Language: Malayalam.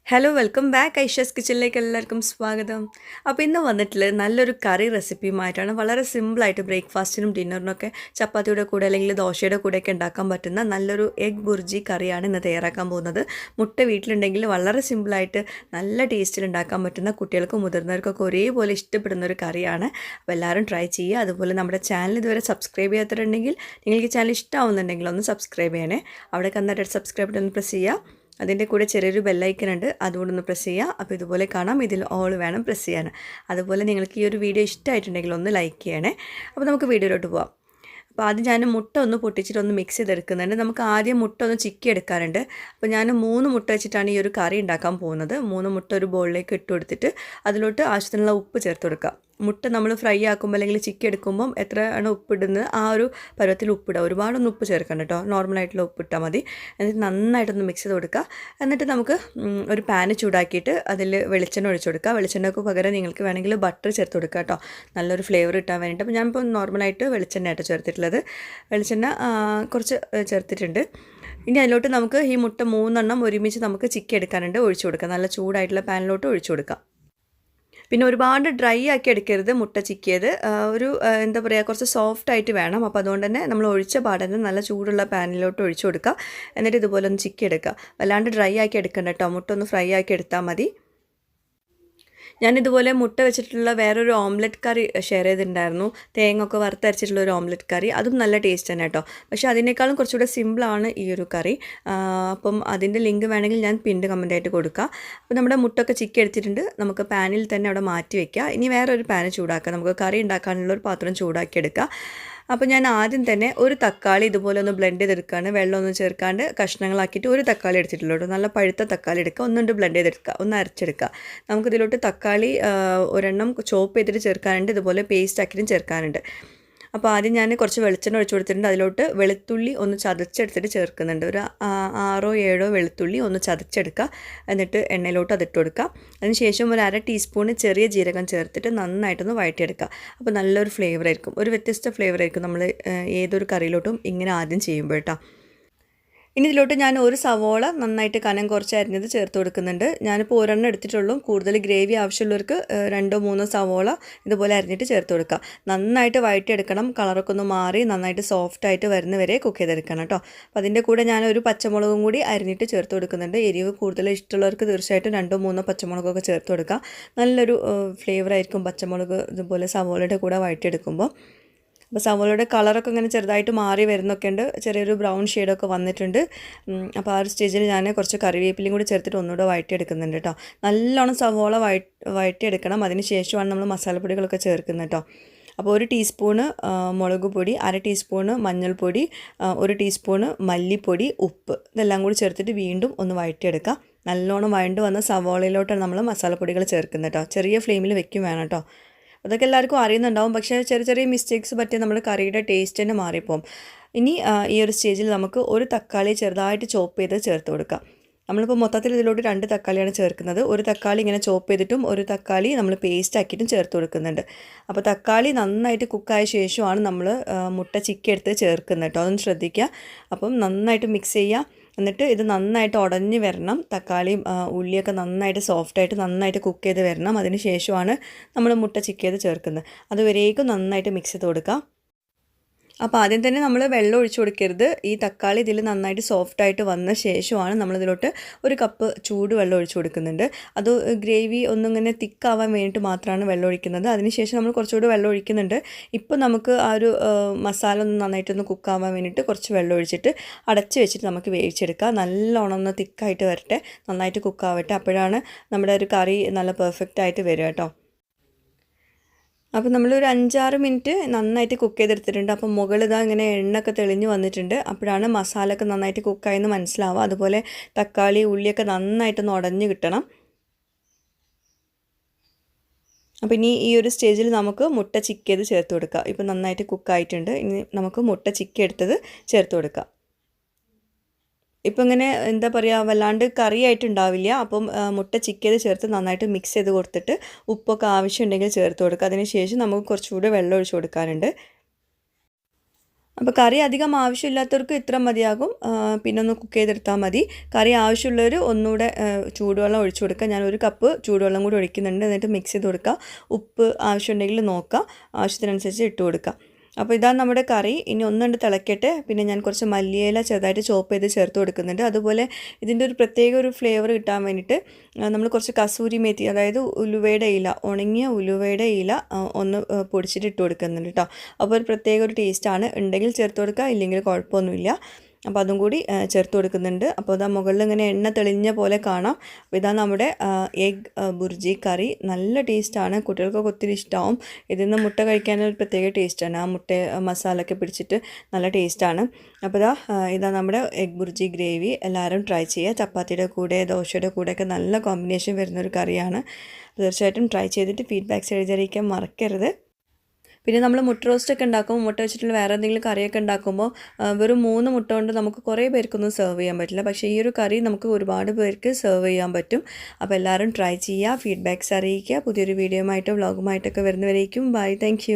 ഹലോ വെൽക്കം ബാക്ക് ഐഷസ് കിച്ചണിലേക്ക് എല്ലാവർക്കും സ്വാഗതം. അപ്പോൾ ഇന്ന് വന്നിട്ടുള്ളത് നല്ലൊരു കറി റെസിപ്പിയുമായിട്ടാണ്. വളരെ സിമ്പിളായിട്ട് ബ്രേക്ക്ഫാസ്റ്റിനും ഡിന്നറിനൊക്കെ ചപ്പാത്തിയുടെ കൂടെ അല്ലെങ്കിൽ ദോശയുടെ കൂടെയൊക്കെ ഉണ്ടാക്കാൻ പറ്റുന്ന നല്ലൊരു എഗ് ബുർജി കറിയാണ് ഇന്ന് തയ്യാറാക്കാൻ പോകുന്നത്. മുട്ട വീട്ടിലുണ്ടെങ്കിൽ വളരെ സിമ്പിളായിട്ട് നല്ല ടേസ്റ്റിൽ ഉണ്ടാക്കാൻ പറ്റുന്ന കുട്ടികൾക്കും മുതിർന്നവർക്കൊക്കെ ഒരേപോലെ ഇഷ്ടപ്പെടുന്ന ഒരു കറിയാണ്. അപ്പോൾ എല്ലാവരും ട്രൈ ചെയ്യുക. അതുപോലെ നമ്മുടെ ചാനൽ ഇതുവരെ സബ്സ്ക്രൈബ് ചെയ്യാത്തിട്ടുണ്ടെങ്കിൽ നിങ്ങൾക്ക് ചാനൽ ഇഷ്ടമാവുന്നുണ്ടെങ്കിൽ ഒന്ന് സബ്സ്ക്രൈബ് ചെയ്യണേ. അവിടെ കന്നിട്ട് സബ്സ്ക്രൈബ് ബട്ടൺ പ്രസ് ചെയ്യുക. അതിൻ്റെ കൂടെ ചെറിയൊരു ബെല്ലൈക്കൺ ഉണ്ട്, അതുകൊണ്ട് ഒന്ന് പ്രസ് ചെയ്യുക. അപ്പോൾ ഇതുപോലെ കാണാം, ഇതിൽ ഓൾ വേണം പ്രസ് ചെയ്യാൻ. അതുപോലെ നിങ്ങൾക്ക് ഈ ഒരു വീഡിയോ ഇഷ്ടമായിട്ടുണ്ടെങ്കിൽ ഒന്ന് ലൈക്ക് ചെയ്യണേ. അപ്പോൾ നമുക്ക് വീഡിയോയിലോട്ട് പോകാം. അപ്പോൾ ആദ്യം ഞാൻ മുട്ട ഒന്ന് പൊട്ടിച്ചിട്ട് ഒന്ന് മിക്സ് ചെയ്തെടുക്കുന്നുണ്ട്. നമുക്ക് ആദ്യം മുട്ട ഒന്ന് ചിക്കി എടുക്കാറുണ്ട്. അപ്പോൾ ഞാൻ 3 മുട്ട വെച്ചിട്ടാണ് ഈ ഒരു കറി ഉണ്ടാക്കാൻ പോകുന്നത്. 3 മുട്ട ഒരു ബൗളിലേക്ക് ഇട്ട് കൊടുത്തിട്ട് അതിലോട്ട് ആവശ്യത്തിനുള്ള ഉപ്പ് ചേർത്ത് കൊടുക്കുക. മുട്ട നമ്മൾ ഫ്രൈ ആക്കുമ്പോൾ അല്ലെങ്കിൽ ചിക്കി എടുക്കുമ്പം എത്രയാണ് ഉപ്പിടുന്നത് ആ ഒരു പരുവത്തിൽ ഉപ്പിടുക. ഒരുപാടൊന്നും ഉപ്പ് ചേർക്കണ്ട കേട്ടോ, നോർമലായിട്ടുള്ള ഉപ്പിട്ടാൽ മതി. എന്നിട്ട് നന്നായിട്ടൊന്ന് മിക്സ് ചെയ്ത് കൊടുക്കുക. എന്നിട്ട് നമുക്ക് ഒരു പാന് ചൂടാക്കിയിട്ട് അതിൽ വെളിച്ചെണ്ണ ഒഴിച്ചു കൊടുക്കുക. വെളിച്ചെണ്ണയ്ക്ക് പകരം നിങ്ങൾക്ക് വേണമെങ്കിൽ ബട്ടർ ചേർത്ത് കൊടുക്കുക കേട്ടോ, നല്ലൊരു ഫ്ലേവർ കിട്ടാൻ വേണ്ടിയിട്ട്. അപ്പോൾ ഞാനിപ്പോൾ നോർമലായിട്ട് വെളിച്ചെണ്ണയായിട്ട് ചേർത്തിട്ടുള്ളത്. വെളിച്ചെണ്ണ കുറച്ച് ചേർത്തിട്ടുണ്ട്. ഇനി അതിലോട്ട് നമുക്ക് ഈ മുട്ട 3 എണ്ണം ഒരുമിച്ച് നമുക്ക് ചിക്കി എടുക്കാനുണ്ട്, ഒഴിച്ചു കൊടുക്കുക. നല്ല ചൂടായിട്ടുള്ള പാനിലോട്ട് ഒഴിച്ചു കൊടുക്കുക. പിന്നെ ഒരുപാട് ഡ്രൈ ആക്കി എടുക്കരുത് മുട്ട ചിക്കിയത്. ഒരു എന്താ പറയുക, കുറച്ച് സോഫ്റ്റ് ആയിട്ട് വേണം. അപ്പോൾ അതുകൊണ്ട് തന്നെ നമ്മൾ ഒഴിച്ച പാടന്നെ നല്ല ചൂടുള്ള പാനിലോട്ട് ഒഴിച്ചു കൊടുക്കുക. എന്നിട്ട് ഇതുപോലെ ഒന്ന് ചിക്കി എടുക്കുക. വല്ലാണ്ട് ഡ്രൈ ആക്കി എടുക്കണ്ട കേട്ടോ, മുട്ട ഒന്ന് ഫ്രൈ ആക്കി എടുത്താൽ മതി. ഞാനിതുപോലെ മുട്ട വെച്ചിട്ടുള്ള വേറൊരു ഓംലെറ്റ് കറി ഷെയർ ചെയ്തിട്ടുണ്ടായിരുന്നു. തേങ്ങ ഒക്കെ വറുത്തരച്ചിട്ടുള്ള ഒരു ഓംലെറ്റ് കറി, അതും നല്ല ടേസ്റ്റ് തന്നെ കേട്ടോ. പക്ഷേ അതിനേക്കാളും കുറച്ചുകൂടെ സിമ്പിളാണ് ഈ ഒരു കറി. അപ്പം അതിൻ്റെ ലിങ്ക് വേണമെങ്കിൽ ഞാൻ പിന്നീട് കമൻറ്റായിട്ട് കൊടുക്കാം. അപ്പോൾ നമ്മുടെ മുട്ടൊക്കെ ചിക്കി എടുത്തിട്ടുണ്ട്. നമുക്ക് പാനിൽ തന്നെ അവിടെ മാറ്റി വയ്ക്കുക. ഇനി വേറൊരു പാന് ചൂടാക്കുക. നമുക്ക് കറി ഉണ്ടാക്കാനുള്ള ഒരു പാത്രം ചൂടാക്കിയെടുക്കുക. അപ്പോൾ ഞാൻ ആദ്യം തന്നെ ഒരു തക്കാളി ഇതുപോലെ ഒന്ന് ബ്ലെൻഡ് ചെയ്തെടുക്കുകയാണ്. വെള്ളമൊന്നും ചേർക്കാണ്ട് കഷ്ണങ്ങളാക്കിയിട്ട് ഒരു തക്കാളി എടുത്തിട്ടുള്ളൂ. നല്ല പഴുത്ത തക്കാളി എടുക്കുക, ഒന്നുകൊണ്ട് ബ്ലെൻഡ് ചെയ്തെടുക്കുക, ഒന്ന് അരച്ചെടുക്കുക. നമുക്കിതിലോട്ട് തക്കാളി ഒരെണ്ണം ചോപ്പ് ചെയ്തിട്ട് ചേർക്കാനുണ്ട്, ഇതുപോലെ പേസ്റ്റ് ആക്കിയിട്ടും ചേർക്കാനുണ്ട്. അപ്പോൾ ആദ്യം ഞാൻ കുറച്ച് വെളിച്ചെണ്ണ ഒഴിച്ചു കൊടുത്തിട്ടുണ്ട്. അതിലോട്ട് വെളുത്തുള്ളി ഒന്ന് ചതച്ചെടുത്തിട്ട് ചേർക്കുന്നുണ്ട്. ഒരു 6 7 വെളുത്തുള്ളി ഒന്ന് ചതച്ചെടുക്കുക. എന്നിട്ട് എണ്ണയിലോട്ട് അതിട്ട് കൊടുക്കുക. അതിനുശേഷം ഒരു 1/2 ടീസ്പൂൺ ചെറിയ ജീരകം ചേർത്തിട്ട് നന്നായിട്ടൊന്ന് വഴറ്റിയെടുക്കുക. അപ്പോൾ നല്ലൊരു ഫ്ലേവർ ആയിരിക്കും, ഒരു വ്യത്യസ്ത ഫ്ലേവർ ആയിരിക്കും നമ്മൾ ഏതൊരു കറിയിലോട്ടും ഇങ്ങനെ ആദ്യം ചെയ്യുമ്പോൾ കേട്ടോ. ഇനി ഇതിലോട്ട് ഞാൻ ഒരു സവോള നന്നായിട്ട് കനം കുറച്ച് അരിഞ്ഞത് ചേർത്ത് കൊടുക്കുന്നുണ്ട്. ഞാനിപ്പോൾ ഒരെണ്ണം എടുത്തിട്ടുള്ളൂ. കൂടുതൽ ഗ്രേവി ആവശ്യമുള്ളവർക്ക് 2 3 സവോള ഇതുപോലെ അരിഞ്ഞിട്ട് ചേർത്ത് കൊടുക്കുക. നന്നായിട്ട് വഴറ്റിയെടുക്കണം. കളറൊക്കെ ഒന്ന് മാറി നന്നായിട്ട് സോഫ്റ്റായിട്ട് വരുന്ന വരെ കുക്ക് ചെയ്തെടുക്കണം കേട്ടോ. അപ്പോൾ അതിൻ്റെ കൂടെ ഞാൻ ഒരു പച്ചമുളകും കൂടി അരിഞ്ഞിട്ട് ചേർത്ത് കൊടുക്കുന്നുണ്ട്. എരിവ് കൂടുതൽ ഇഷ്ടമുള്ളവർക്ക് തീർച്ചയായിട്ടും 2 3 പച്ചമുളകൊക്കെ ചേർത്ത് കൊടുക്കുക. നല്ലൊരു ഫ്ലേവറായിരിക്കും പച്ചമുളക് ഇതുപോലെ സവോളയുടെ കൂടെ വഴറ്റിയെടുക്കുമ്പോൾ. അപ്പോൾ സവോളയുടെ കളറൊക്കെ ഇങ്ങനെ ചെറുതായിട്ട് മാറി വരുന്നൊക്കെ ഉണ്ട്, ചെറിയൊരു ബ്രൗൺ ഷെയ്ഡൊക്കെ വന്നിട്ടുണ്ട്. അപ്പോൾ ആ ഒരു സ്റ്റേജിൽ ഞാൻ കുറച്ച് കറിവേപ്പിലയും കൂടി ചേർത്തിട്ട് ഒന്നുകൂടെ വഴറ്റിയെടുക്കുന്നുണ്ട് കേട്ടോ. നല്ലോണം സവോള വഴറ്റിയെടുക്കണം. അതിന് ശേഷമാണ് നമ്മൾ മസാലപ്പൊടികളൊക്കെ ചേർക്കുന്നത് കേട്ടോ. അപ്പോൾ 1 ടീസ്പൂണ് മുളക് പൊടി, 1/2 ടീസ്പൂണ് മഞ്ഞൾപ്പൊടി, 1 ടീസ്പൂണ് മല്ലിപ്പൊടി, ഉപ്പ്, ഇതെല്ലാം കൂടി ചേർത്തിട്ട് വീണ്ടും ഒന്ന് വഴറ്റിയെടുക്കുക. നല്ലോണം വഴണ്ട് വന്ന സവോളയിലോട്ടാണ് നമ്മൾ മസാലപ്പൊടികൾ ചേർക്കുന്നത് കേട്ടോ. ചെറിയ ഫ്ലെയിമിൽ വെക്കും വേണം കേട്ടോ. അതൊക്കെ എല്ലാവർക്കും അറിയുന്നുണ്ടാവും, പക്ഷേ ചെറിയ ചെറിയ മിസ്റ്റേക്സ് പറ്റി നമ്മുടെ കറിയുടെ ടേസ്റ്റ് തന്നെ മാറിപ്പോവും. ഇനി ഈ ഒരു സ്റ്റേജിൽ നമുക്ക് ഒരു തക്കാളി ചെറുതായിട്ട് ചോപ്പ് ചെയ്ത് ചേർത്ത് കൊടുക്കാം. നമ്മളിപ്പോൾ മൊത്തത്തിൽ ഇതിലോട്ട് 2 തക്കാളിയാണ് ചേർക്കുന്നത്. ഒരു തക്കാളി ഇങ്ങനെ ചോപ്പ് ചെയ്തിട്ടും ഒരു തക്കാളി നമ്മൾ പേസ്റ്റ് ആക്കിയിട്ടും ചേർത്ത് കൊടുക്കുന്നുണ്ട്. അപ്പോൾ തക്കാളി നന്നായിട്ട് കുക്കായ ശേഷമാണ് നമ്മൾ മുട്ട ചിക്കി എടുത്ത് ചേർക്കുന്നത് കേട്ടോ, അതൊന്ന് ശ്രദ്ധിക്കുക. അപ്പം നന്നായിട്ട് മിക്സ് ചെയ്യുക. എന്നിട്ട് ഇത് നന്നായിട്ട് ഉടഞ്ഞ് വരണം. തക്കാളിയും ഉള്ളിയൊക്കെ നന്നായിട്ട് സോഫ്റ്റായിട്ട് നന്നായിട്ട് കുക്ക് ചെയ്ത് വരണം. അതിന് ശേഷമാണ് നമ്മൾ മുട്ട ചിക്കി ചെയ്ത് ചേർക്കുന്നത്. അതുവരേക്കും നന്നായിട്ട് മിക്സ് ചെയ്ത് കൊടുക്കുക. അപ്പോൾ ആദ്യം തന്നെ നമ്മൾ വെള്ളം ഒഴിച്ചു കൊടുക്കരുത്. ഈ തക്കാളി ഇതിൽ നന്നായിട്ട് സോഫ്റ്റായിട്ട് വന്ന ശേഷമാണ് നമ്മളിതിലോട്ട് 1 കപ്പ് ചൂട് വെള്ളം ഒഴിച്ചു കൊടുക്കുന്നുണ്ട്. അത് ഗ്രേവി ഒന്നിങ്ങനെ തിക്കാവാൻ വേണ്ടിയിട്ട് മാത്രമാണ് വെള്ളം ഒഴിക്കുന്നത്. അതിനുശേഷം നമ്മൾ കുറച്ചുകൂടി വെള്ളം ഒഴിക്കുന്നുണ്ട്. ഇപ്പോൾ നമുക്ക് ആ ഒരു മസാല ഒന്ന് നന്നായിട്ടൊന്ന് കുക്കാവാൻ വേണ്ടിയിട്ട് കുറച്ച് വെള്ളം ഒഴിച്ചിട്ട് അടച്ച് വെച്ചിട്ട് നമുക്ക് വേവിച്ചെടുക്കുക. നല്ലോണം ഒന്ന് തിക്കായിട്ട് വരട്ടെ, നന്നായിട്ട് കുക്കാവട്ടെ. അപ്പോഴാണ് നമ്മുടെ ഒരു കറി നല്ല പെർഫെക്റ്റ് ആയിട്ട് വരിക കേട്ടോ. അപ്പോൾ നമ്മളൊരു 5-6 മിനിറ്റ് നന്നായിട്ട് കുക്ക് ചെയ്തെടുത്തിട്ടുണ്ട്. അപ്പോൾ മുകളിൽ ഇങ്ങനെ എണ്ണയൊക്കെ തെളിഞ്ഞ് വന്നിട്ടുണ്ട്. അപ്പോഴാണ് മസാലയൊക്കെ നന്നായിട്ട് കുക്കായെന്ന് മനസ്സിലാവുക. അതുപോലെ തക്കാളി ഉള്ളിയൊക്കെ നന്നായിട്ടൊന്ന് ഉടഞ്ഞ് കിട്ടണം. അപ്പോൾ ഇനി ഈ ഒരു സ്റ്റേജിൽ നമുക്ക് മുട്ട ചിക്കിയത് ചേർത്ത് കൊടുക്കുക. ഇപ്പോൾ നന്നായിട്ട് കുക്കായിട്ടുണ്ട്. ഇനി നമുക്ക് മുട്ട ചിക്കി എടുത്തത് ചേർത്ത് കൊടുക്കാം. ഇപ്പം ഇങ്ങനെ എന്താ പറയുക, വല്ലാണ്ട് കറിയായിട്ടുണ്ടാവില്ല. അപ്പം മുട്ട ചിക്കിയത് ചേർത്ത് നന്നായിട്ട് മിക്സ് ചെയ്ത് കൊടുത്തിട്ട് ഉപ്പൊക്കെ ആവശ്യമുണ്ടെങ്കിൽ ചേർത്ത് കൊടുക്കുക. അതിന് ശേഷം നമുക്ക് കുറച്ചുകൂടി വെള്ളം ഒഴിച്ച് കൊടുക്കാനുണ്ട്. അപ്പോൾ കറി അധികം ആവശ്യമില്ലാത്തവർക്ക് ഇത്ര മതിയാകും. പിന്നെ ഒന്ന് കുക്ക് ചെയ്തെടുത്താൽ മതി. കറി ആവശ്യമുള്ളവർ ഒന്നുകൂടെ ചൂടുവെള്ളം ഒഴിച്ചു കൊടുക്കുക. ഞാൻ 1 കപ്പ് ചൂടുവെള്ളം കൂടി ഒഴിക്കുന്നുണ്ട്. എന്നിട്ട് മിക്സ് ചെയ്ത് കൊടുക്കുക. ഉപ്പ് ആവശ്യമുണ്ടെങ്കിൽ നോക്കുക, ആവശ്യത്തിനനുസരിച്ച് ഇട്ട് കൊടുക്കുക. അപ്പോൾ ഇതാണ് നമ്മുടെ കറി. ഇനി ഒന്നുകൊണ്ട് തിളക്കട്ടെ. പിന്നെ ഞാൻ കുറച്ച് മല്ലിയില ചെറുതായിട്ട് ചോപ്പ് ചെയ്ത് ചേർത്ത് കൊടുക്കുന്നുണ്ട്. അതുപോലെ ഇതിൻ്റെ ഒരു പ്രത്യേക ഒരു ഫ്ലേവർ കിട്ടാൻ വേണ്ടിയിട്ട് നമ്മൾ കുറച്ച് കസൂരി മേത്തി, അതായത് ഉലുവയുടെ ഇല, ഉണങ്ങിയ ഉലുവയുടെ ഇല ഒന്ന് പൊടിച്ചിട്ട് ഇട്ട് കൊടുക്കുന്നുണ്ട് കേട്ടോ. അപ്പോൾ ഒരു പ്രത്യേക ഒരു ടേസ്റ്റാണ്. ഉണ്ടെങ്കിൽ ചേർത്ത് കൊടുക്കുക, ഇല്ലെങ്കിൽ കുഴപ്പമൊന്നുമില്ല. അപ്പോൾ അതും കൂടി ചേർത്ത് കൊടുക്കുന്നുണ്ട്. അപ്പോൾ ഇതാ മുകളിൽ ഇങ്ങനെ എണ്ണ തെളിഞ്ഞ പോലെ കാണാം. അപ്പോൾ ഇതാ നമ്മുടെ എഗ് ബുർജി കറി. നല്ല ടേസ്റ്റാണ്, കുട്ടികൾക്കൊക്കെ ഒത്തിരി ഇഷ്ടമാവും. ഇതിൽ നിന്ന് മുട്ട കഴിക്കാനൊരു പ്രത്യേക ടേസ്റ്റാണ്. ആ മുട്ട മസാലയൊക്കെ പിടിച്ചിട്ട് നല്ല ടേസ്റ്റാണ്. അപ്പോൾ ഇതാ നമ്മുടെ എഗ് ബുർജി ഗ്രേവി. എല്ലാവരും ട്രൈ ചെയ്യുക. ചപ്പാത്തിയുടെ കൂടെ ദോശയുടെ കൂടെയൊക്കെ നല്ല കോമ്പിനേഷൻ വരുന്നൊരു കറിയാണ്. തീർച്ചയായിട്ടും ട്രൈ ചെയ്തിട്ട് ഫീഡ്ബാക്ക്സ് എഴുതിയിരിക്കാൻ മറക്കരുത്. പിന്നെ നമ്മൾ മുട്ട റോസ്റ്റൊക്കെ ഉണ്ടാക്കുമ്പോൾ, മുട്ട വെച്ചിട്ടുള്ള വേറെ എന്തെങ്കിലും കറിയൊക്കെ ഉണ്ടാക്കുമ്പോൾ വെറും 3 മുട്ട കൊണ്ട് നമുക്ക് കുറേ പേർക്കൊന്നും സെർവ് ചെയ്യാൻ പറ്റില്ല. പക്ഷേ ഈ ഒരു കറി നമുക്ക് ഒരുപാട് പേർക്ക് സെർവ് ചെയ്യാൻ പറ്റും. അപ്പോൾ എല്ലാവരും ട്രൈ ചെയ്യുക, ഫീഡ്ബാക്ക്സ് അറിയിക്കുക. പുതിയൊരു വീഡിയോയുമായിട്ടോ വ്ളോഗുമായിട്ടൊക്കെ വരുന്നവരേക്കും ബൈ. താങ്ക്